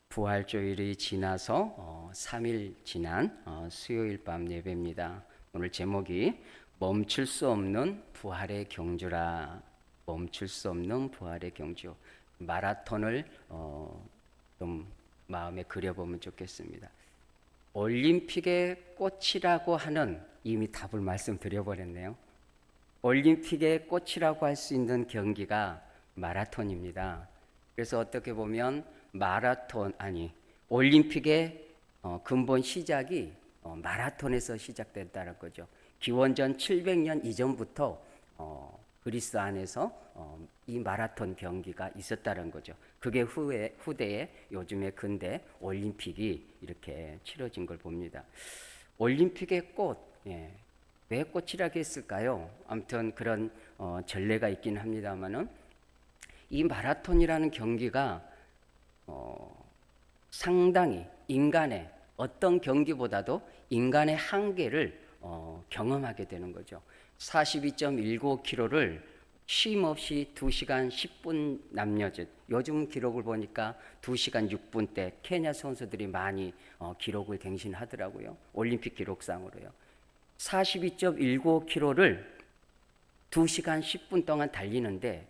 부활주일이 지나서 3일 지난 수요일 밤 예배입니다. 오늘 제목이 멈출 수 없는 부활의 경주라. 멈출 수 없는 부활의 경주. 마라톤을 좀 마음에 그려보면 좋겠습니다. 올림픽의 꽃이라고 하는, 이미 답을 말씀드려버렸네요. 올림픽의 꽃이라고 할 수 있는 경기가 마라톤입니다. 그래서 어떻게 보면 올림픽의 근본 시작이 마라톤에서 시작됐다는 거죠. 기원전 700년 이전부터 그리스 안에서 이 마라톤 경기가 있었다는 거죠. 그게 후대에 요즘의 근대 올림픽이 이렇게 치러진 걸 봅니다. 올림픽의 꽃, 왜 꽃이라고 했을까요? 아무튼 그런 전례가 있긴 합니다만은 이 마라톤이라는 경기가 상당히 인간의 어떤 경기보다도 인간의 한계를 경험하게 되는 거죠. 42.19km를 쉼 없이 2시간 10분 남녀짓, 요즘 기록을 보니까 2시간 6분대 케냐 선수들이 많이 기록을 갱신하더라고요. 올림픽 기록상으로요. 42.19km를 2시간 10분 동안 달리는데,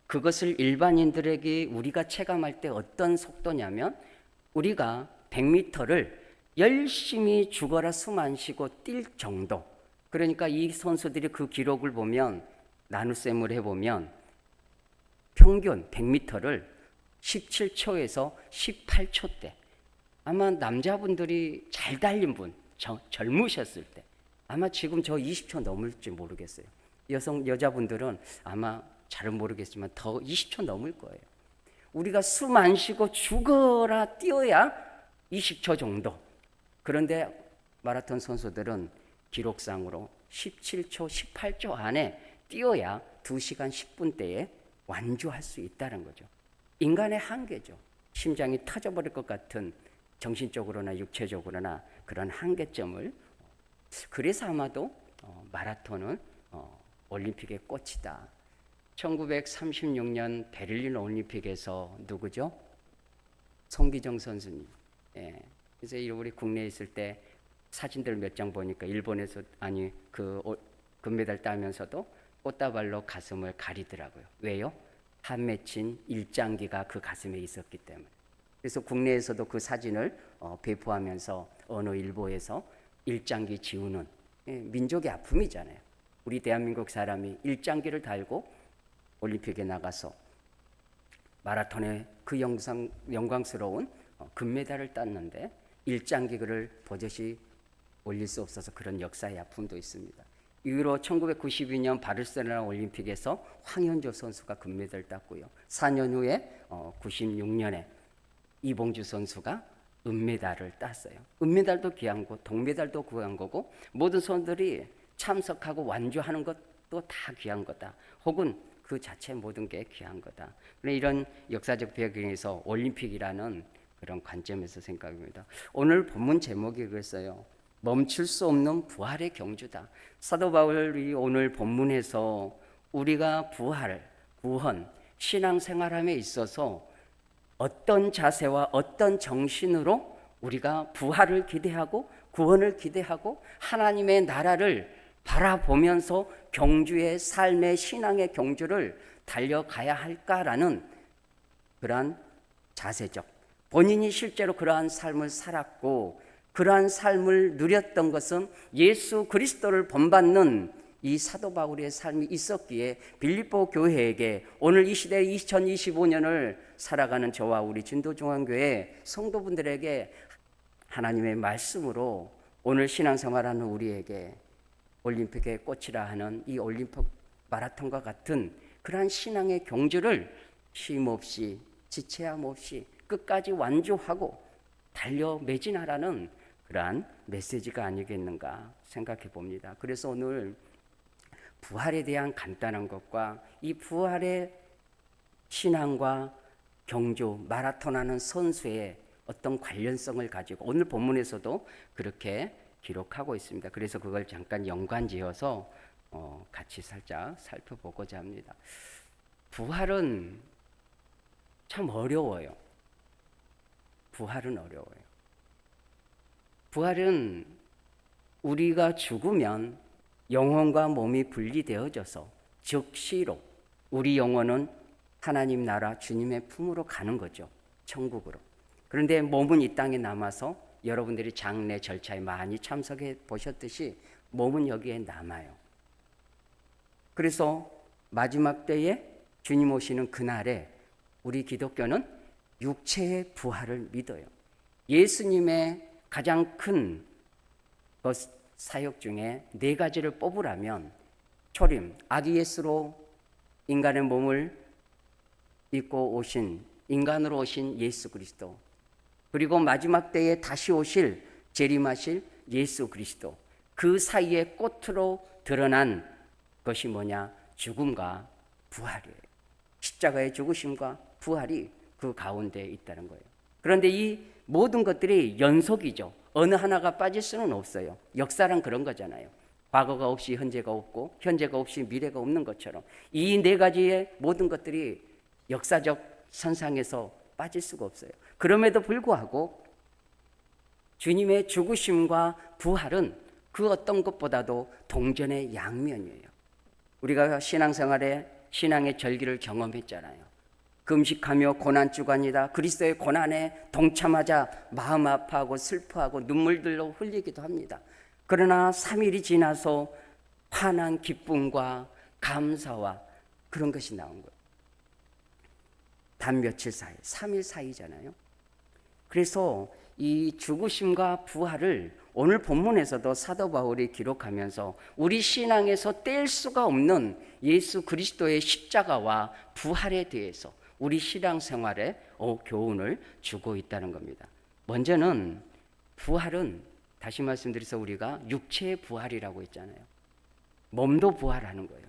그것을 일반인들에게 우리가 체감할 때 어떤 속도냐면, 우리가 100m를 열심히 죽어라 숨 안 쉬고 뛸 정도. 그러니까 이 선수들이 그 기록을 보면, 나눗셈을 해보면 평균 100m를 17초에서 18초대. 아마 남자분들이 잘 달린 분, 젊으셨을 때 아마 지금 저 20초 넘을지 모르겠어요. 여자분들은 아마 잘은 모르겠지만 더 20초 넘을 거예요. 우리가 숨 안 쉬고 죽어라 뛰어야 20초 정도. 그런데 마라톤 선수들은 기록상으로 17초, 18초 안에 뛰어야 2시간 10분대에 완주할 수 있다는 거죠. 인간의 한계죠. 심장이 터져버릴 것 같은 정신적으로나 육체적으로나 그런 한계점을, 그래서 아마도 마라톤은 올림픽의 꽃이다. 1936년 베를린 올림픽에서 누구죠? 송기정 선수님. 그래서 우리 국내에 있을 때 사진들 몇 장 보니까 일본에서 금메달 따면서도 꽃다발로 가슴을 가리더라고요. 왜요? 한 맺힌 일장기가 그 가슴에 있었기 때문에. 그래서 국내에서도 그 사진을 배포하면서 어느 일보에서 일장기 지우는, 민족의 아픔이잖아요. 우리 대한민국 사람이 일장기를 달고 올림픽에 나가서 마라톤의 그 영광스러운 금메달을 땄는데 일장기를 버젓이 올릴 수 없어서 그런 역사의 아픔도 있습니다. 이후로 1992년 바르셀로나 올림픽에서 황현조 선수가 금메달을 땄고요. 4년 후에 96년에 이봉주 선수가 은메달을 땄어요. 은메달도 귀한 거, 동메달도 귀한 거고, 모든 선수들이 참석하고 완주하는 것도 다 귀한 거다. 혹은 그 자체 모든 게 귀한 거다. 이런 역사적 배경에서 올림픽이라는 그런 관점에서 생각합니다. 오늘 본문 제목이 그랬어요. 멈출 수 없는 부활의 경주다. 사도 바울이 오늘 본문에서 우리가 구원, 신앙생활함에 있어서 어떤 자세와 어떤 정신으로 우리가 부활을 기대하고 구원을 기대하고 하나님의 나라를 바라보면서 경주의 삶의 신앙의 경주를 달려가야 할까라는 그러한 자세적, 본인이 실제로 그러한 삶을 살았고 그러한 삶을 누렸던 것은 예수 그리스도를 본받는 이 사도 바울의 삶이 있었기에 빌립보 교회에게 오늘 이 시대 2025년을 살아가는 저와 우리 진도중앙교회 성도분들에게 하나님의 말씀으로 오늘 신앙생활하는 우리에게 올림픽의 꽃이라 하는 이 올림픽 마라톤과 같은 그러한 신앙의 경주를 쉼 없이 지체함 없이 끝까지 완주하고 달려 매진하라는 그러한 메시지가 아니겠는가 생각해 봅니다. 그래서 오늘 부활에 대한 간단한 것과 이 부활의 신앙과 경주, 마라톤하는 선수의 어떤 관련성을 가지고 오늘 본문에서도 그렇게 기록하고 있습니다. 그래서 그걸 잠깐 연관지어서 같이 살짝 살펴보고자 합니다. 부활은 참 어려워요. 부활은 어려워요. 부활은 우리가 죽으면 영혼과 몸이 분리되어져서 즉시로 우리 영혼은 하나님 나라 주님의 품으로 가는 거죠. 천국으로. 그런데 몸은 이 땅에 남아서 여러분들이 장례 절차에 많이 참석해 보셨듯이 몸은 여기에 남아요. 그래서 마지막 때에 주님 오시는 그날에 우리 기독교는 육체의 부활을 믿어요. 예수님의 가장 큰 사역 중에 4가지를 뽑으라면 초림, 아기 예수로 인간의 몸을 입고 오신, 인간으로 오신 예수 그리스도, 그리고 마지막 때에 다시 오실, 재림하실 예수 그리스도, 그 사이에 꽃으로 드러난 것이 뭐냐? 죽음과 부활이에요. 십자가의 죽으심과 부활이 그 가운데 있다는 거예요. 그런데 이 모든 것들이 연속이죠. 어느 하나가 빠질 수는 없어요. 역사란 그런 거잖아요. 과거가 없이 현재가 없고 현재가 없이 미래가 없는 것처럼 이 4가지의 모든 것들이 역사적 선상에서 빠질 수가 없어요. 그럼에도 불구하고 주님의 죽으심과 부활은 그 어떤 것보다도 동전의 양면이에요. 우리가 신앙생활에 신앙의 절기를 경험했잖아요. 금식하며 고난주간이다. 그리스도의 고난에 동참하자 마음 아파하고 슬퍼하고 눈물들로 흘리기도 합니다. 그러나 3일이 지나서 환한 기쁨과 감사와 그런 것이 나온 거예요. 단 며칠 사이, 3일 사이잖아요. 그래서 이 죽으심과 부활을 오늘 본문에서도 사도 바울이 기록하면서 우리 신앙에서 뗄 수가 없는 예수 그리스도의 십자가와 부활에 대해서 우리 신앙생활에 교훈을 주고 있다는 겁니다. 먼저는 부활은 다시 말씀드려서 우리가 육체의 부활이라고 했잖아요. 몸도 부활하는 거예요.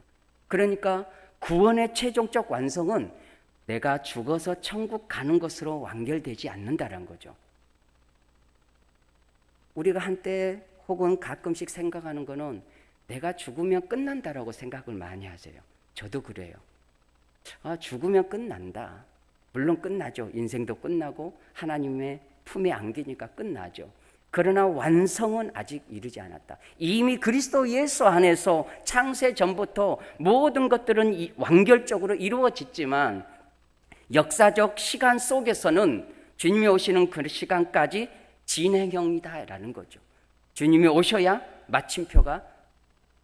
그러니까 구원의 최종적 완성은 내가 죽어서 천국 가는 것으로 완결되지 않는다는 거죠. 우리가 한때 혹은 가끔씩 생각하는 거는 내가 죽으면 끝난다라고 생각을 많이 하세요. 저도 그래요. 죽으면 끝난다. 물론 끝나죠. 인생도 끝나고 하나님의 품에 안기니까 끝나죠. 그러나 완성은 아직 이르지 않았다. 이미 그리스도 예수 안에서 창세 전부터 모든 것들은 완결적으로 이루어졌지만 역사적 시간 속에서는 주님이 오시는 그 시간까지 진행형이다라는 거죠. 주님이 오셔야 마침표가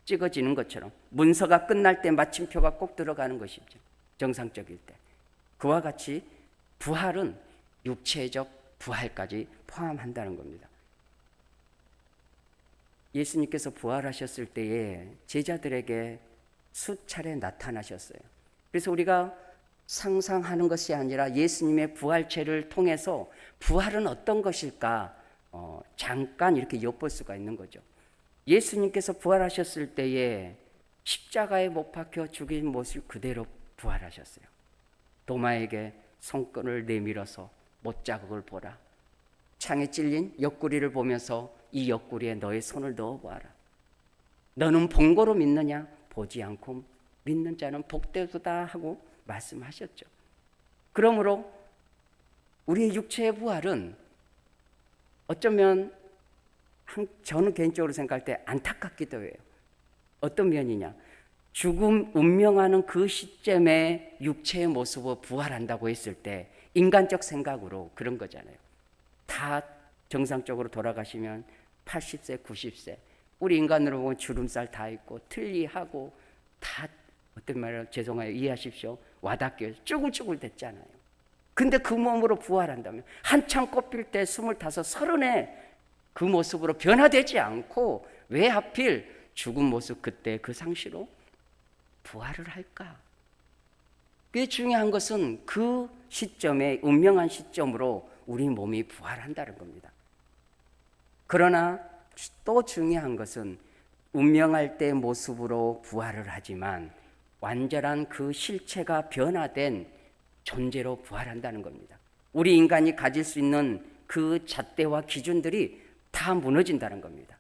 찍어지는 것처럼 문서가 끝날 때 마침표가 꼭 들어가는 것이죠. 정상적일 때. 그와 같이 부활은 육체적 부활까지 포함한다는 겁니다. 예수님께서 부활하셨을 때에 제자들에게 수차례 나타나셨어요. 그래서 우리가 상상하는 것이 아니라 예수님의 부활체를 통해서 부활은 어떤 것일까 잠깐 이렇게 엿볼 수가 있는 거죠. 예수님께서 부활하셨을 때에 십자가에 못 박혀 죽인 모습 그대로 부활하셨어요. 도마에게 손끈을 내밀어서 못자국을 보라. 창에 찔린 옆구리를 보면서 이 옆구리에 너의 손을 넣어보아라. 너는 본 거로 믿느냐? 보지 않고 믿는 자는 복되도다 하고 말씀하셨죠. 그러므로 우리의 육체의 부활은 어쩌면 저는 개인적으로 생각할 때 안타깝기도 해요. 어떤 면이냐? 죽음 운명하는 그 시점에 육체의 모습으로 부활한다고 했을 때 인간적 생각으로 그런 거잖아요. 다 정상적으로 돌아가시면 80세, 90세 우리 인간으로 보면 주름살 다 있고 틀리하고 다 어떤 말을 죄송해요. 이해하십시오. 와닿게 쭈글쭈글 됐잖아요. 근데 그 몸으로 부활한다면 한창 꽃필 때 25, 30에 그 모습으로 변화되지 않고 왜 하필 죽은 모습 그때 그 상시로 부활을 할까? 그게 중요한 것은 그 시점에 운명한 시점으로 우리 몸이 부활한다는 겁니다. 그러나 또 중요한 것은 운명할 때 모습으로 부활을 하지만 완전한 그 실체가 변화된 존재로 부활한다는 겁니다. 우리 인간이 가질 수 있는 그 잣대와 기준들이 다 무너진다는 겁니다.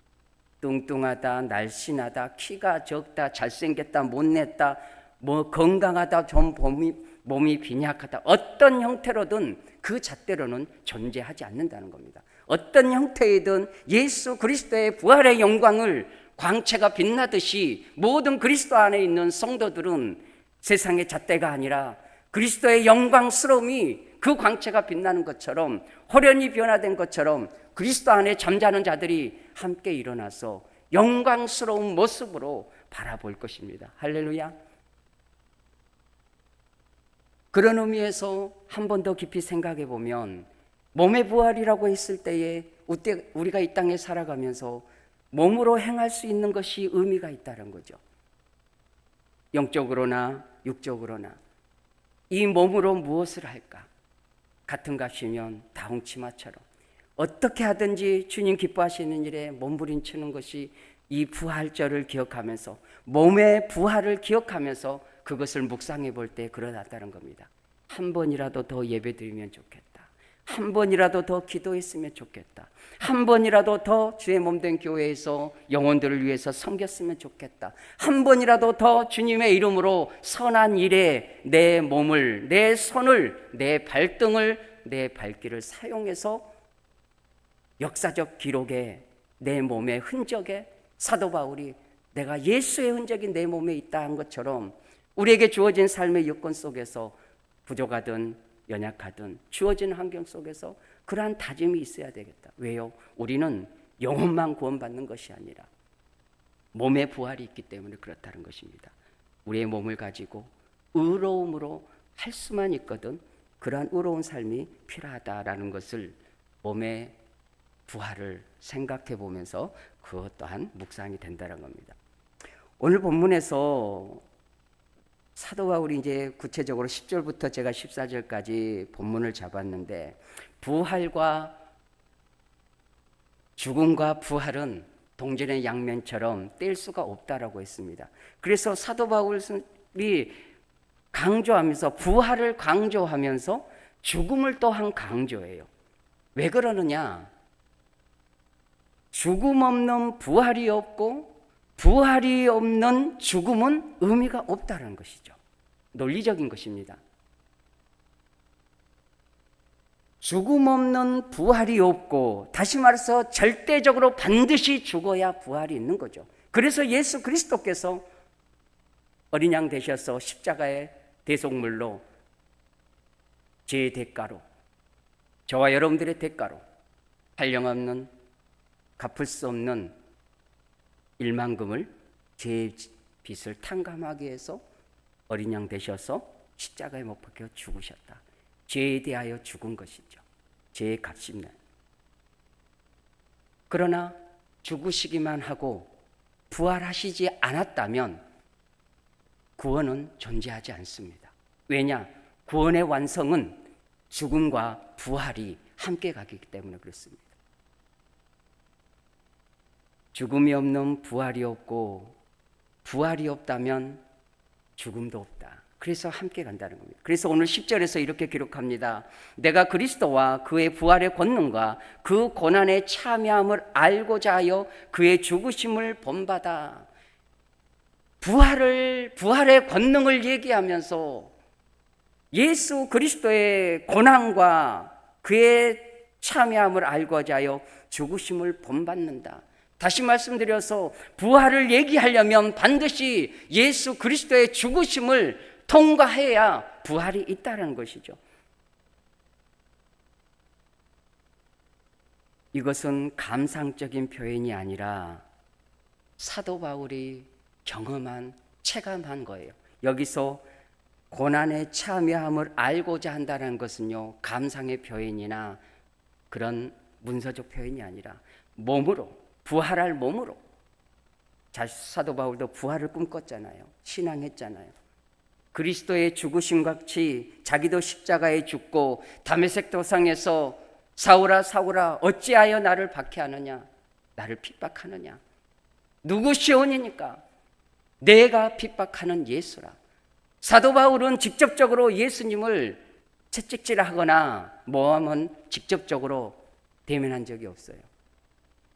뚱뚱하다, 날씬하다, 키가 적다, 잘생겼다, 못냈다, 건강하다, 좀 몸이 빈약하다, 어떤 형태로든 그 잣대로는 존재하지 않는다는 겁니다. 어떤 형태이든 예수 그리스도의 부활의 영광을 광채가 빛나듯이 모든 그리스도 안에 있는 성도들은 세상의 잣대가 아니라 그리스도의 영광스러움이 그 광채가 빛나는 것처럼, 호련히 변화된 것처럼 그리스도 안에 잠자는 자들이 함께 일어나서 영광스러운 모습으로 바라볼 것입니다. 할렐루야. 그런 의미에서 한 번 더 깊이 생각해 보면, 몸의 부활이라고 했을 때에 우리가 이 땅에 살아가면서 몸으로 행할 수 있는 것이 의미가 있다는 거죠. 영적으로나 육적으로나 이 몸으로 무엇을 할까? 같은 값이면 다홍치마처럼 어떻게 하든지 주님 기뻐하시는 일에 몸부림치는 것이 이 부활절을 기억하면서, 몸의 부활을 기억하면서 그것을 묵상해 볼 때 그러났다는 겁니다. 한 번이라도 더 예배드리면 좋겠다. 한 번이라도 더 기도했으면 좋겠다. 한 번이라도 더 주의 몸된 교회에서 영혼들을 위해서 섬겼으면 좋겠다. 한 번이라도 더 주님의 이름으로 선한 일에 내 몸을, 내 손을, 내 발등을, 내 발길을 사용해서 역사적 기록에, 내 몸의 흔적에, 사도 바울이 내가 예수의 흔적이 내 몸에 있다 한 것처럼 우리에게 주어진 삶의 여건 속에서 부족하든 연약하든 주어진 환경 속에서 그러한 다짐이 있어야 되겠다. 왜요? 우리는 영혼만 구원받는 것이 아니라 몸의 부활이 있기 때문에 그렇다는 것입니다. 우리의 몸을 가지고 의로움으로 할 수만 있거든 그러한 의로운 삶이 필요하다라는 것을, 몸의 부활을 생각해 보면서 그것 또한 묵상이 된다는 겁니다. 오늘 본문에서 사도 바울이 이제 구체적으로 10절부터 제가 14절까지 본문을 잡았는데, 부활과 죽음과 부활은 동전의 양면처럼 뗄 수가 없다라고 했습니다. 그래서 사도 바울이 강조하면서, 부활을 강조하면서 죽음을 또한 강조해요. 왜 그러느냐? 죽음 없는 부활이 없고 부활이 없는 죽음은 의미가 없다는 것이죠. 논리적인 것입니다. 죽음 없는 부활이 없고, 다시 말해서 절대적으로 반드시 죽어야 부활이 있는 거죠. 그래서 예수 그리스도께서 어린 양 되셔서 십자가의 대속물로, 제 대가로, 저와 여러분들의 대가로, 한량없는 갚을 수 없는 일만금을, 제 빚을 탕감하기 위해서 어린 양 되셔서 십자가에 못 박혀 죽으셨다. 죄에 대하여 죽은 것이죠. 죄의 값입니다. 그러나 죽으시기만 하고 부활하시지 않았다면 구원은 존재하지 않습니다. 왜냐? 구원의 완성은 죽음과 부활이 함께 가기 때문에 그렇습니다. 죽음이 없는 부활이 없고, 부활이 없다면 죽음도 없다. 그래서 함께 간다는 겁니다. 그래서 오늘 10절에서 이렇게 기록합니다. 내가 그리스도와 그의 부활의 권능과 그 고난의 참여함을 알고자 하여 그의 죽으심을 본받아. 부활의 권능을 얘기하면서 예수 그리스도의 고난과 그의 참여함을 알고자 하여 죽으심을 본받는다. 다시 말씀드려서 부활을 얘기하려면 반드시 예수 그리스도의 죽으심을 통과해야 부활이 있다는 것이죠. 이것은 감상적인 표현이 아니라 사도 바울이 경험한, 체감한 거예요. 여기서 고난에 참여함을 알고자 한다는 것은요, 감상의 표현이나 그런 문서적 표현이 아니라 몸으로, 부활할 몸으로. 사도 바울도 부활을 꿈꿨잖아요. 신앙했잖아요. 그리스도의 죽으심 같이 자기도 십자가에 죽고 다메섹 도상에서 사울아 사울아 어찌하여 나를 박해하느냐, 나를 핍박하느냐, 누구 시온이니까? 내가 핍박하는 예수라. 사도 바울은 직접적으로 예수님을 채찍질하거나 모함은 직접적으로 대면한 적이 없어요.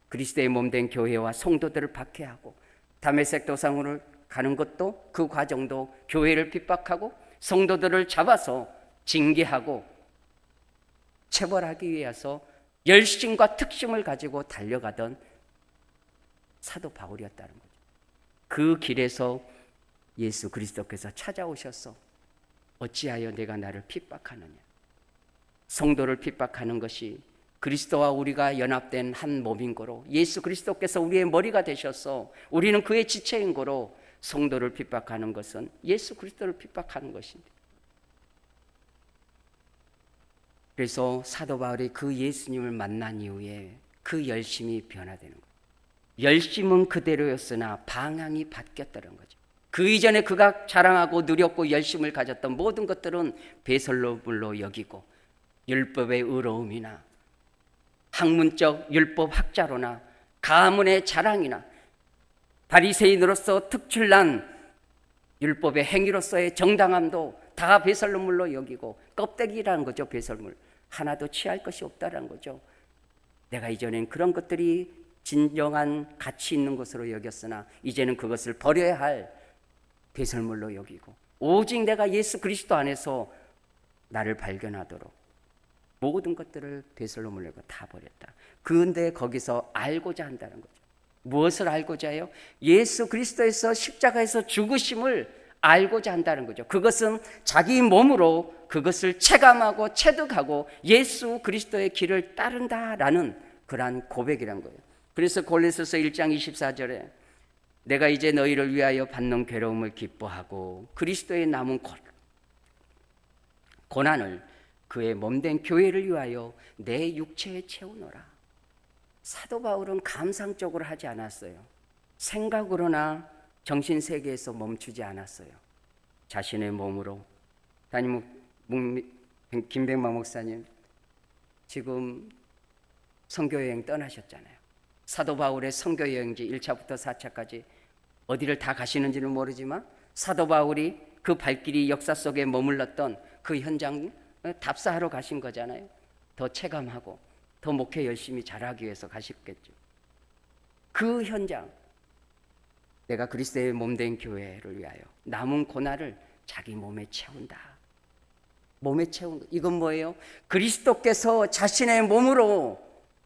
그리스도의 몸된 교회와 성도들을 박해하고 다메섹 도상으로 가는 것도, 그 과정도 교회를 핍박하고 성도들을 잡아서 징계하고 체벌하기 위해서 열심과 특심을 가지고 달려가던 사도 바울이었다는 거죠. 그 길에서 예수 그리스도께서 찾아오셔서 어찌하여 내가 나를 핍박하느냐. 성도를 핍박하는 것이 그리스도와 우리가 연합된 한 몸인 거로, 예수 그리스도께서 우리의 머리가 되셔서 우리는 그의 지체인 거로, 성도를 핍박하는 것은 예수 그리스도를 핍박하는 것입니다. 그래서 사도 바울이 그 예수님을 만난 이후에 그 열심이 변화되는 거예요. 열심은 그대로였으나 방향이 바뀌었다는 거죠. 그 이전에 그가 자랑하고 누렸고 열심을 가졌던 모든 것들은 배설물로 여기고, 율법의 의로움이나 학문적 율법 학자로나 가문의 자랑이나 바리새인으로서 특출난 율법의 행위로서의 정당함도 다 배설물로 여기고, 껍데기라는 거죠. 배설물 하나도 취할 것이 없다는 거죠. 내가 이전엔 그런 것들이 진정한 가치 있는 것으로 여겼으나 이제는 그것을 버려야 할 배설물로 여기고, 오직 내가 예수 그리스도 안에서 나를 발견하도록 모든 것들을 배설물로 여기고 다 버렸다. 그런데 거기서 알고자 한다는 거죠. 무엇을 알고자 해요? 예수 그리스도에서 십자가에서 죽으심을 알고자 한다는 거죠. 그것은 자기 몸으로 그것을 체감하고 체득하고 예수 그리스도의 길을 따른다라는 그러한 고백이란 거예요. 그래서 골로새서 1장 24절에 내가 이제 너희를 위하여 받는 괴로움을 기뻐하고 그리스도의 남은 고난을 그의 몸된 교회를 위하여 내 육체에 채우노라. 사도 바울은 감상적으로 하지 않았어요. 생각으로나 정신세계에서 멈추지 않았어요. 자신의 몸으로. 김백만 목사님 지금 선교여행 떠나셨잖아요. 사도 바울의 선교여행지 1차부터 4차까지 어디를 다 가시는지는 모르지만 사도 바울이 그 발길이 역사 속에 머물렀던 그 현장 답사하러 가신 거잖아요. 더 체감하고 더 목회 열심히 잘하기 위해서 가셨겠죠. 그 현장, 내가 그리스도의 몸된 교회를 위하여 남은 고난을 자기 몸에 채운다. 몸에 채운 것. 이건 뭐예요? 그리스도께서 자신의 몸으로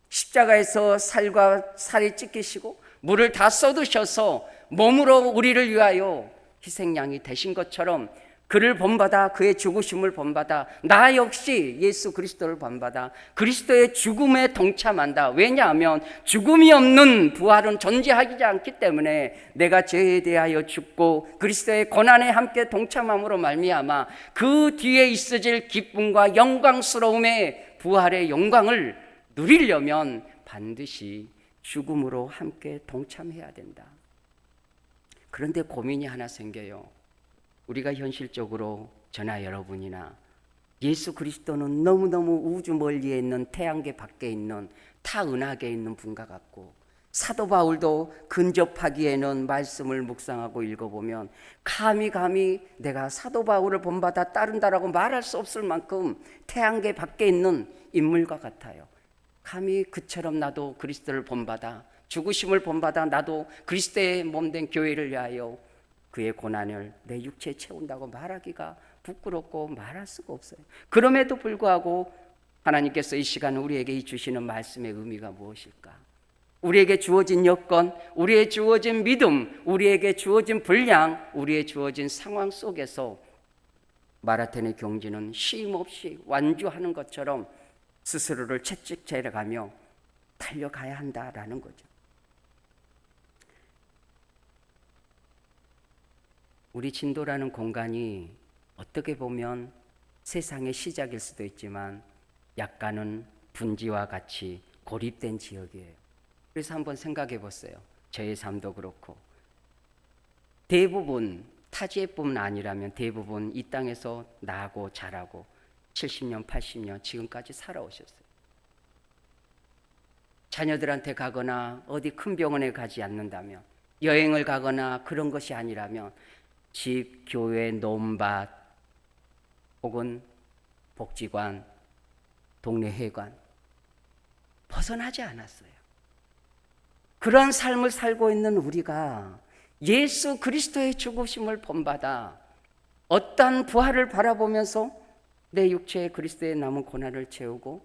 십자가에서 살과 살이 찢기시고 물을 다 쏟으셔서 몸으로 우리를 위하여 희생양이 되신 것처럼 그를 본받아 그의 죽으심을 본받아 나 역시 예수 그리스도를 본받아 그리스도의 죽음에 동참한다. 왜냐하면 죽음이 없는 부활은 존재하지 않기 때문에 내가 죄에 대하여 죽고 그리스도의 고난에 함께 동참함으로 말미암아 그 뒤에 있어질 기쁨과 영광스러움의 부활의 영광을 누리려면 반드시 죽음으로 함께 동참해야 된다. 그런데 고민이 하나 생겨요. 우리가 현실적으로 저나 여러분이나 예수 그리스도는 너무너무 우주 멀리에 있는 태양계 밖에 있는 타은하계에 있는 분과 같고, 사도 바울도 근접하기에는 말씀을 묵상하고 읽어보면 감히 내가 사도 바울을 본받아 따른다라고 말할 수 없을 만큼 태양계 밖에 있는 인물과 같아요. 감히 그처럼 나도 그리스도를 본받아 죽으심을 본받아 나도 그리스도의 몸된 교회를 위하여 그의 고난을 내 육체에 채운다고 말하기가 부끄럽고 말할 수가 없어요. 그럼에도 불구하고 하나님께서 이 시간 우리에게 주시는 말씀의 의미가 무엇일까? 우리에게 주어진 여건, 우리에게 주어진 믿음, 우리에게 주어진 분량, 우리에게 주어진 상황 속에서 마라톤의 경지는 쉼 없이 완주하는 것처럼 스스로를 채찍질해가며 달려가야 한다라는 거죠. 우리 진도라는 공간이 어떻게 보면 세상의 시작일 수도 있지만 약간은 분지와 같이 고립된 지역이에요. 그래서 한번 생각해 보세요. 저의 삶도 그렇고 대부분 타지에뿐만 아니라면 대부분 이 땅에서 나고 자라고 70년, 80년 지금까지 살아오셨어요. 자녀들한테 가거나 어디 큰 병원에 가지 않는다면, 여행을 가거나 그런 것이 아니라면 집, 교회, 논밭 혹은 복지관, 동네 회관 벗어나지 않았어요. 그런 삶을 살고 있는 우리가 예수 그리스도의 죽으심을 본받아 어떠한 부활을 바라보면서 내 육체에 그리스도의 남은 고난을 채우고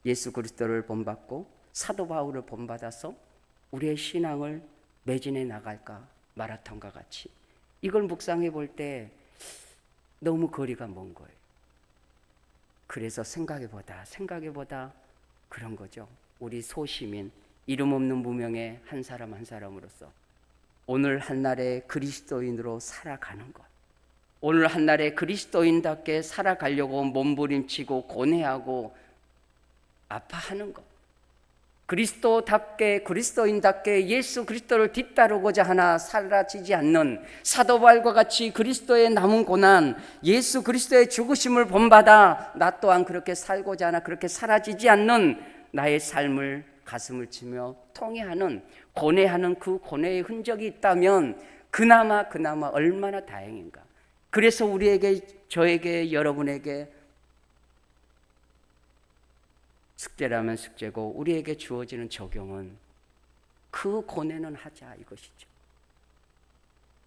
예수 그리스도를 본받고 사도 바울을 본받아서 우리의 신앙을 매진해 나갈까? 마라톤과 같이. 이걸 묵상해 볼 때 너무 거리가 먼 거예요. 그래서 생각해보다 그런 거죠. 우리 소시민, 이름 없는 무명의 한 사람 한 사람으로서 오늘 한날에 그리스도인으로 살아가는 것, 오늘 한날에 그리스도인답게 살아가려고 몸부림치고 고뇌하고 아파하는 것, 그리스도인답게 예수 그리스도를 뒤따르고자 하나 사라지지 않는 사도 바울과 같이 그리스도의 남은 고난, 예수 그리스도의 죽으심을 본받아 나 또한 그렇게 살고자 하나 그렇게 사라지지 않는 나의 삶을 가슴을 치며 통회하는, 고뇌하는 그 고뇌의 흔적이 있다면 그나마 얼마나 다행인가. 그래서 우리에게, 저에게, 여러분에게 숙제라면 숙제고 우리에게 주어지는 적용은 그 고뇌는 하자 이것이죠.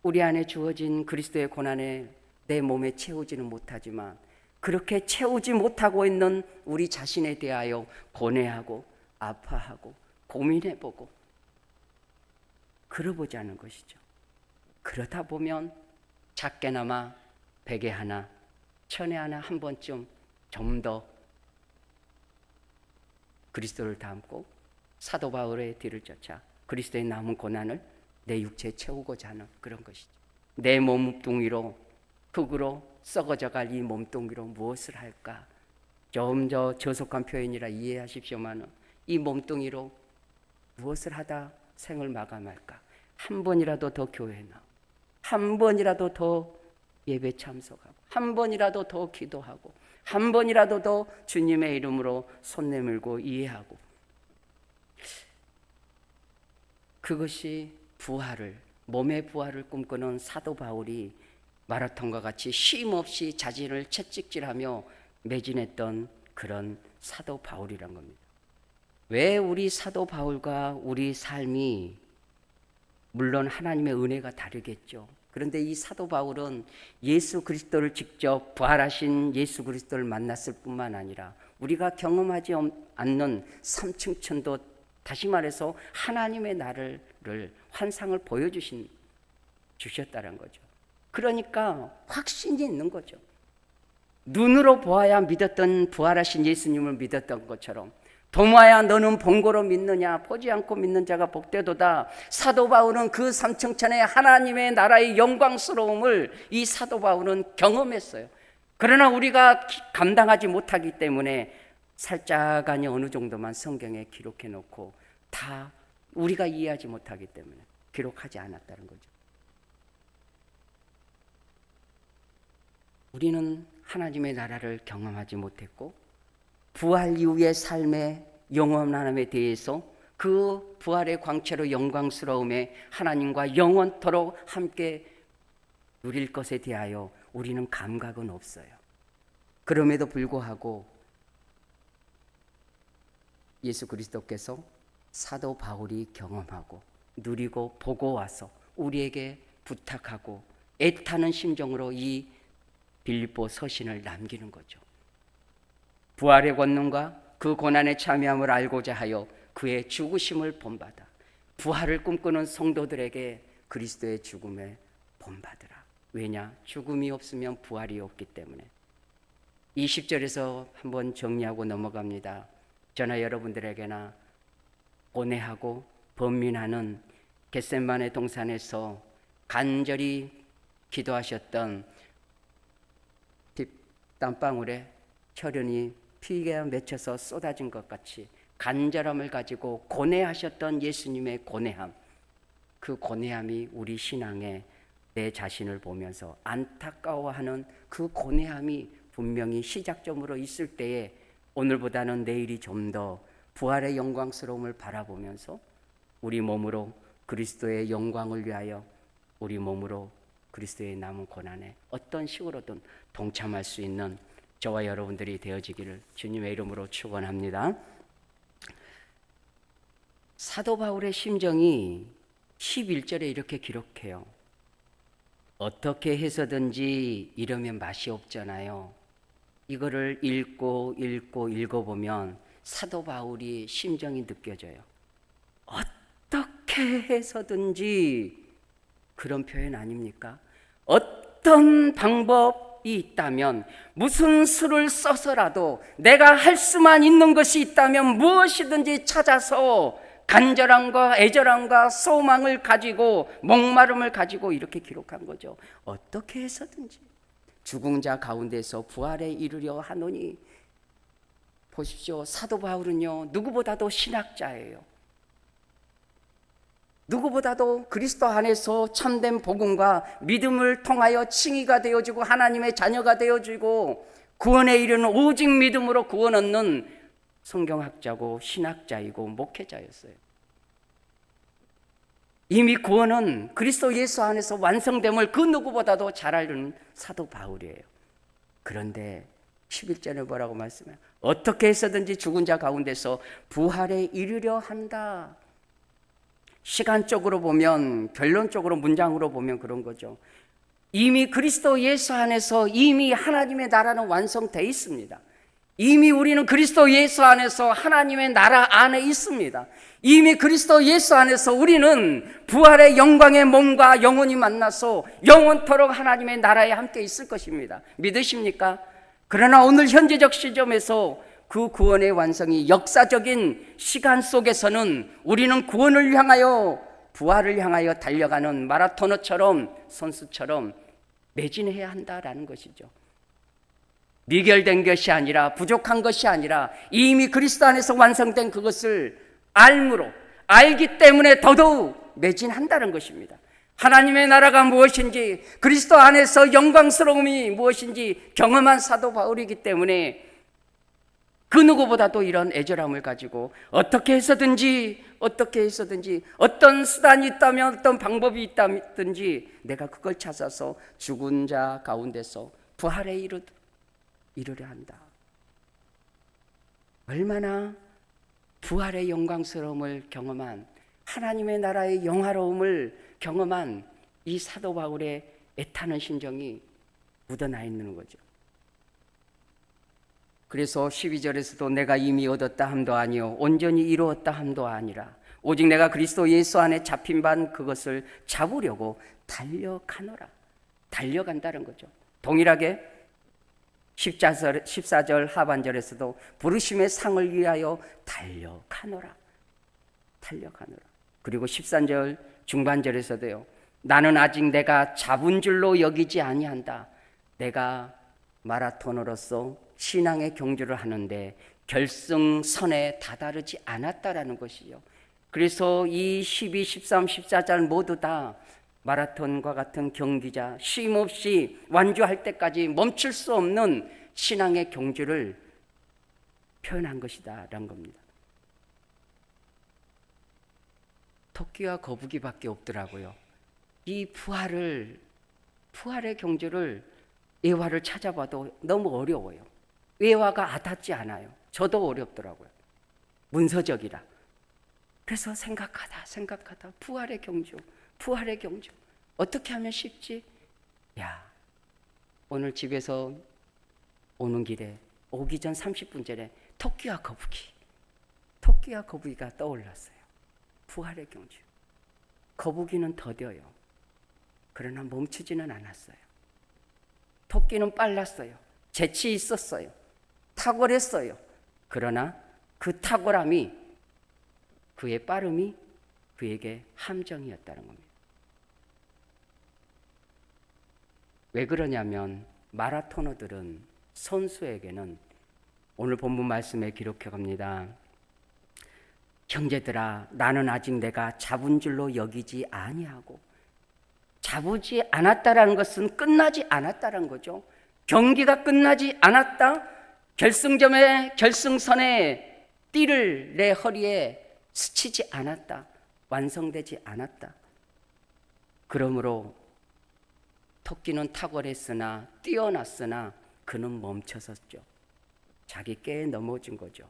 우리 안에 주어진 그리스도의 고난에 내 몸에 채우지는 못하지만 그렇게 채우지 못하고 있는 우리 자신에 대하여 고뇌하고 아파하고 고민해보고 그러보자는 것이죠. 그러다 보면 작게나마 100에 하나, 1000에 하나 한 번쯤 좀 더 그리스도를 닮고 사도 바울의 뒤를 쫓아 그리스도의 남은 고난을 내 육체에 채우고자 하는 그런 것이죠. 내 몸뚱이로, 흙으로 썩어져갈 이 몸뚱이로 무엇을 할까? 좀 더 저속한 표현이라 이해하십시오만 이 몸뚱이로 무엇을 하다 생을 마감할까? 한 번이라도 더 교회에 나오고, 한 번이라도 더 예배 참석하고, 한 번이라도 더 기도하고, 한 번이라도 더 주님의 이름으로 손 내밀고 이해하고, 그것이 부활을, 몸의 부활을 꿈꾸는 사도 바울이 마라톤과 같이 쉼없이 자신을 채찍질하며 매진했던 그런 사도 바울이란 겁니다. 왜 우리 사도 바울과 우리 삶이, 물론 하나님의 은혜가 다르겠죠. 그런데 이 사도 바울은 예수 그리스도를 직접 부활하신 예수 그리스도를 만났을 뿐만 아니라 우리가 경험하지 않는 삼층천도, 다시 말해서 하나님의 나라를 환상을 주셨다는 거죠. 그러니까 확신이 있는 거죠. 눈으로 보아야 믿었던 부활하신 예수님을 믿었던 것처럼, 도마야 너는 본고로 믿느냐, 보지 않고 믿는 자가 복되도다. 사도 바울은 그 삼층천의 하나님의 나라의 영광스러움을 이 사도 바울은 경험했어요. 그러나 우리가 감당하지 못하기 때문에 살짝 아니 어느 정도만 성경에 기록해 놓고 다 우리가 이해하지 못하기 때문에 기록하지 않았다는 거죠. 우리는 하나님의 나라를 경험하지 못했고 부활 이후의 삶의 영원함에 대해서 그 부활의 광채로 영광스러움에 하나님과 영원토록 함께 누릴 것에 대하여 우리는 감각은 없어요. 그럼에도 불구하고 예수 그리스도께서 사도 바울이 경험하고 누리고 보고 와서 우리에게 부탁하고 애타는 심정으로 이 빌립보 서신을 남기는 거죠. 부활의 권능과 그 고난에 참여함을 알고자 하여 그의 죽으심을 본받아 부활을 꿈꾸는 성도들에게 그리스도의 죽음에 본받으라. 왜냐? 죽음이 없으면 부활이 없기 때문에. 20절에서 한번 정리하고 넘어갑니다. 저나 여러분들에게나 고뇌하고 번민하는 겟세마네 동산에서 간절히 기도하셨던 땀방울에 혈흔이 피가 맺혀서 쏟아진 것 같이 간절함을 가지고 고뇌하셨던 예수님의 고뇌함, 그 고뇌함이 우리 신앙에 내 자신을 보면서 안타까워하는 그 고뇌함이 분명히 시작점으로 있을 때에 오늘보다는 내일이 좀 더 부활의 영광스러움을 바라보면서 우리 몸으로 그리스도의 영광을 위하여 우리 몸으로 그리스도의 남은 고난에 어떤 식으로든 동참할 수 있는 저와 여러분들이 되어지기를 주님의 이름으로 축원합니다. 사도 바울의 심정이 11절에 이렇게 기록해요. 어떻게 해서든지 이러면 맛이 없잖아요. 이거를 읽어보면 사도 바울이 심정이 느껴져요. 어떻게 해서든지, 그런 표현 아닙니까? 어떤 방법이 있다면, 무슨 수를 써서라도 내가 할 수만 있는 것이 있다면 무엇이든지 찾아서 간절함과 애절함과 소망을 가지고 목마름을 가지고 이렇게 기록한 거죠. 어떻게 해서든지 죽은 자 가운데서 부활에 이르려 하노니. 보십시오. 사도 바울은요, 누구보다도 신학자예요. 누구보다도 그리스도 안에서 참된 복음과 믿음을 통하여 칭의가 되어지고 하나님의 자녀가 되어지고 구원에 이르는 오직 믿음으로 구원 얻는 성경학자고 신학자이고 목회자였어요. 이미 구원은 그리스도 예수 안에서 완성됨을 그 누구보다도 잘 알는 사도 바울이에요. 그런데 11절에 뭐라고 말씀해요? 어떻게 해서든지 죽은 자 가운데서 부활에 이르려 한다. 시간적으로 보면, 결론적으로 문장으로 보면 그런 거죠. 이미 그리스도 예수 안에서 이미 하나님의 나라는 완성되어 있습니다. 이미 우리는 그리스도 예수 안에서 하나님의 나라 안에 있습니다. 이미 그리스도 예수 안에서 우리는 부활의 영광의 몸과 영혼이 만나서 영원토록 하나님의 나라에 함께 있을 것입니다. 믿으십니까? 그러나 오늘 현재적 시점에서 그 구원의 완성이 역사적인 시간 속에서는 우리는 구원을 향하여, 부활을 향하여 달려가는 마라토너처럼, 선수처럼 매진해야 한다라는 것이죠. 미결된 것이 아니라, 부족한 것이 아니라 이미 그리스도 안에서 완성된 그것을 알므로, 알기 때문에 더더욱 매진한다는 것입니다. 하나님의 나라가 무엇인지, 그리스도 안에서 영광스러움이 무엇인지 경험한 사도 바울이기 때문에 그 누구보다도 이런 애절함을 가지고 어떻게 해서든지 어떤 수단이 있다면, 어떤 방법이 있다든지 내가 그걸 찾아서 죽은 자 가운데서 부활에 이르려 한다. 얼마나 부활의 영광스러움을 경험한, 하나님의 나라의 영화로움을 경험한 이 사도 바울의 애타는 심정이 묻어나 있는 거죠. 그래서 12절에서도 내가 이미 얻었다 함도 아니요 온전히 이루었다 함도 아니라 오직 내가 그리스도 예수 안에 잡힌 반 그것을 잡으려고 달려가노라. 달려간다는 거죠. 동일하게 14절 하반절에서도 부르심의 상을 위하여 달려가노라. 달려가노라. 그리고 13절 중반절에서도요. 나는 아직 내가 잡은 줄로 여기지 아니한다. 내가 마라토너로서 신앙의 경주를 하는데 결승선에 다다르지 않았다라는 것이죠. 그래서 이 12, 13, 14절 모두 다 마라톤과 같은 경기자, 쉼없이 완주할 때까지 멈출 수 없는 신앙의 경주를 표현한 것이다라는 겁니다. 토끼와 거북이밖에 없더라고요. 이 부활의 경주를, 예화를 찾아봐도 너무 어려워요. 예화가 와닿지 않아요. 저도 어렵더라고요. 문서적이라. 그래서 생각하다 부활의 경주 어떻게 하면 쉽지? 오늘 집에서 오는 길에 오기 전 30분 전에 토끼와 거북이가 떠올랐어요. 부활의 경주. 거북이는 더뎌요. 그러나 멈추지는 않았어요. 토끼는 빨랐어요. 재치 있었어요. 탁월했어요. 그러나 그 탁월함이, 그의 빠름이 그에게 함정이었다는 겁니다. 왜 그러냐면 마라토너들은, 선수에게는 오늘 본문 말씀에 기록해 갑니다. 형제들아, 나는 아직 내가 잡은 줄로 여기지 아니하고. 잡지 않았다라는 것은 끝나지 않았다라는 거죠. 경기가 끝나지 않았다. 결승선에 띠를 내 허리에 스치지 않았다. 완성되지 않았다. 그러므로 토끼는 탁월했으나, 뛰어났으나 그는 멈춰섰죠. 자기 꾀에 넘어진 거죠.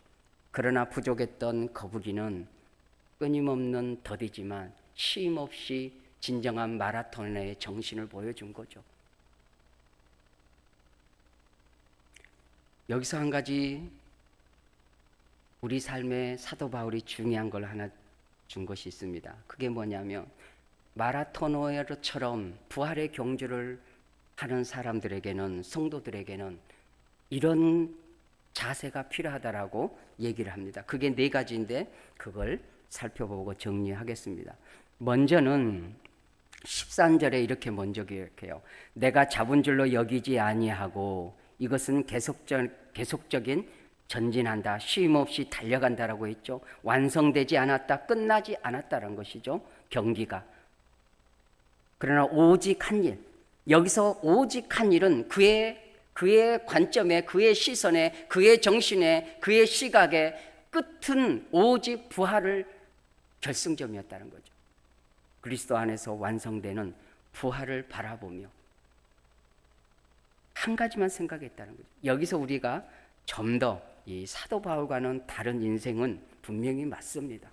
그러나 부족했던 거북이는 끊임없는 더디지만 쉼없이 진정한 마라톤의 정신을 보여준 거죠. 여기서 한 가지 우리 삶에 사도 바울이 중요한 걸 하나 준 것이 있습니다. 그게 뭐냐면 마라토너처럼 부활의 경주를 하는 사람들에게는, 성도들에게는 이런 자세가 필요하다라고 얘기를 합니다. 그게 4가지인데 그걸 살펴보고 정리하겠습니다. 먼저는 13절에 이렇게 먼저 기억해요. 내가 잡은 줄로 여기지 아니하고, 이것은 계속적인 전진한다, 쉼없이 달려간다라고 했죠. 완성되지 않았다, 끝나지 않았다라는 것이죠, 경기가. 그러나 오직 한 일, 여기서 오직 한 일은 그의 관점에, 그의 시선에, 그의 정신에, 그의 시각에 끝은 오직 부활을 결승점이었다는 거죠. 그리스도 안에서 완성되는 부활을 바라보며 한 가지만 생각했다는 거죠. 여기서 우리가 좀 더 이 사도 바울과는 다른 인생은 분명히 맞습니다.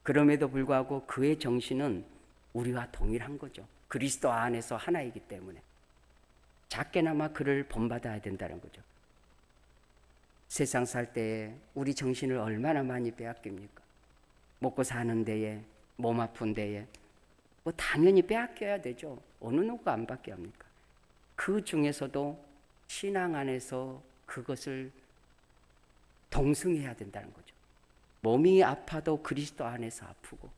그럼에도 불구하고 그의 정신은 우리와 동일한 거죠. 그리스도 안에서 하나이기 때문에 작게나마 그를 본받아야 된다는 거죠. 세상 살 때에 우리 정신을 얼마나 많이 빼앗깁니까? 먹고 사는 데에, 몸 아픈 데에 뭐 당연히 빼앗겨야 되죠. 어느 누가 안 받게 합니까? 그 중에서도 신앙 안에서 그것을 동승해야 된다는 거죠. 몸이 아파도 그리스도 안에서 아프고,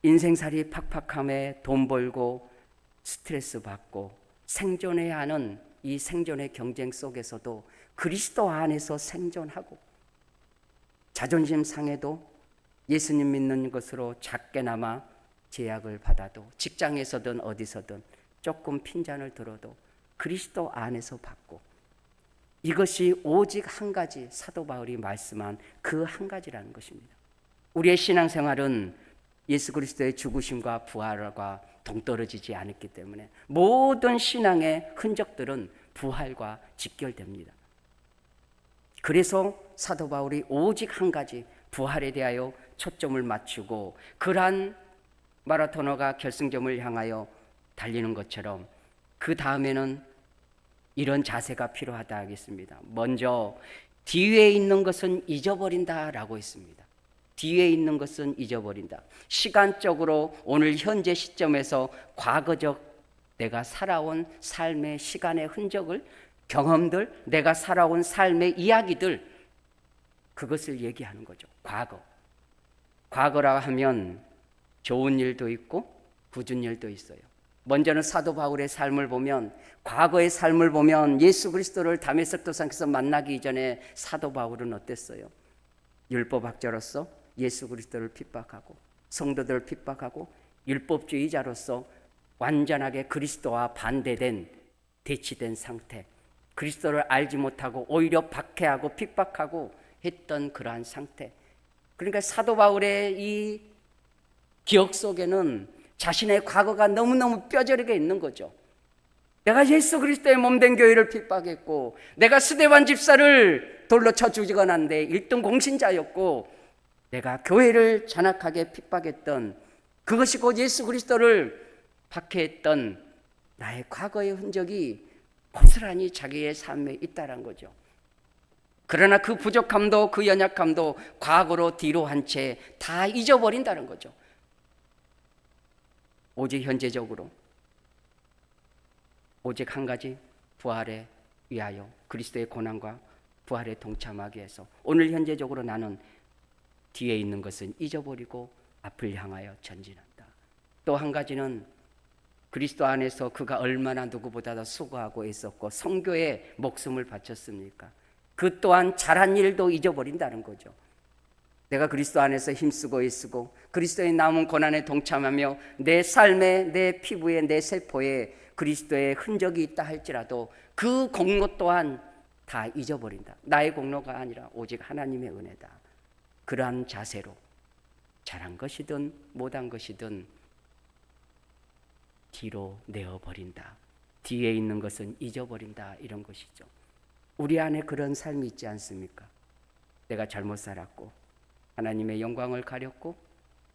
인생살이 팍팍함에 돈 벌고 스트레스 받고 생존해야 하는 이 생존의 경쟁 속에서도 그리스도 안에서 생존하고, 자존심 상해도 예수님 믿는 것으로 작게나마 제약을 받아도, 직장에서든 어디서든 조금 핀잔을 들어도 그리스도 안에서 받고, 이것이 오직 한 가지, 사도 바울이 말씀한 그 한 가지라는 것입니다. 우리의 신앙생활은 예수 그리스도의 죽으심과 부활과 동떨어지지 않았기 때문에 모든 신앙의 흔적들은 부활과 직결됩니다. 그래서 사도 바울이 오직 한 가지, 부활에 대하여 초점을 맞추고 그러한 마라토너가 결승점을 향하여 달리는 것처럼 그 다음에는 이런 자세가 필요하다 하겠습니다. 먼저 뒤에 있는 것은 잊어버린다라고 했습니다. 뒤에 있는 것은 잊어버린다. 시간적으로 오늘 현재 시점에서 과거적 내가 살아온 삶의 시간의 흔적을, 경험들, 내가 살아온 삶의 이야기들, 그것을 얘기하는 거죠. 과거라 하면 좋은 일도 있고 굳은 일도 있어요. 먼저는 사도 바울의 삶을 보면, 과거의 삶을 보면 예수 그리스도를 다메섹 도상에서 만나기 이전에 사도 바울은 어땠어요? 율법학자로서 예수 그리스도를 핍박하고, 성도들을 핍박하고, 율법주의자로서 완전하게 그리스도와 반대된, 대치된 상태, 그리스도를 알지 못하고 오히려 박해하고 핍박하고 했던 그러한 상태. 그러니까 사도 바울의 이 기억 속에는 자신의 과거가 너무너무 뼈저리게 있는 거죠. 내가 예수 그리스도의 몸된 교회를 핍박했고, 내가 스데반 집사를 돌로 쳐 죽이거난데 1등 공신자였고, 내가 교회를 잔악하게 핍박했던, 그것이 곧 예수 그리스도를 박해했던 나의 과거의 흔적이 고스란히 자기의 삶에 있다는 거죠. 그러나 그 부족함도 그 연약함도 과거로 뒤로 한 채 다 잊어버린다는 거죠. 오직 현재적으로, 오직 한 가지, 부활에 위하여 그리스도의 고난과 부활에 동참하기 위해서 오늘 현재적으로 나는 뒤에 있는 것은 잊어버리고 앞을 향하여 전진한다. 또 한 가지는 그리스도 안에서 그가 얼마나 누구보다도 수고하고 있었고 성교에 목숨을 바쳤습니까? 그 또한 잘한 일도 잊어버린다는 거죠. 내가 그리스도 안에서 힘쓰고 애쓰고 그리스도의 남은 고난에 동참하며 내 삶에, 내 피부에, 내 세포에 그리스도의 흔적이 있다 할지라도 그 공로 또한 다 잊어버린다. 나의 공로가 아니라 오직 하나님의 은혜다. 그러한 자세로 잘한 것이든 못한 것이든 뒤로 내어버린다. 뒤에 있는 것은 잊어버린다. 이런 것이죠. 우리 안에 그런 삶이 있지 않습니까? 내가 잘못 살았고 하나님의 영광을 가렸고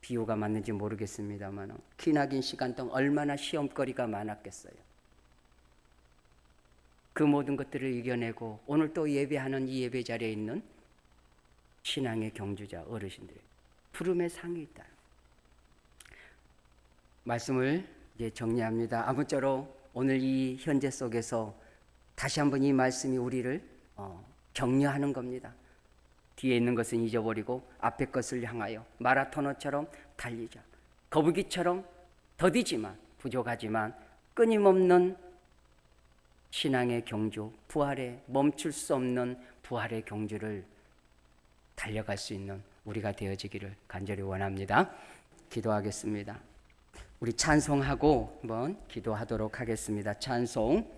비유가 맞는지 모르겠습니다만 기나긴 시간 동안 얼마나 시험거리가 많았겠어요. 그 모든 것들을 이겨내고 오늘 또 예배하는 이 예배 자리에 있는 신앙의 경주자 어르신들의 부름의 상이 있다. 말씀을 이제 정리합니다. 아무쪼록 오늘 이 현재 속에서 다시 한번 이 말씀이 우리를 격려하는 겁니다. 뒤에 있는 것은 잊어버리고 앞에 것을 향하여 마라토너처럼 달리자. 거북이처럼 더디지만 부족하지만 끊임없는 신앙의 경주, 부활의 멈출 수 없는 부활의 경주를 달려갈 수 있는 우리가 되어지기를 간절히 원합니다. 기도하겠습니다. 우리 찬송하고 한번 기도하도록 하겠습니다. 찬송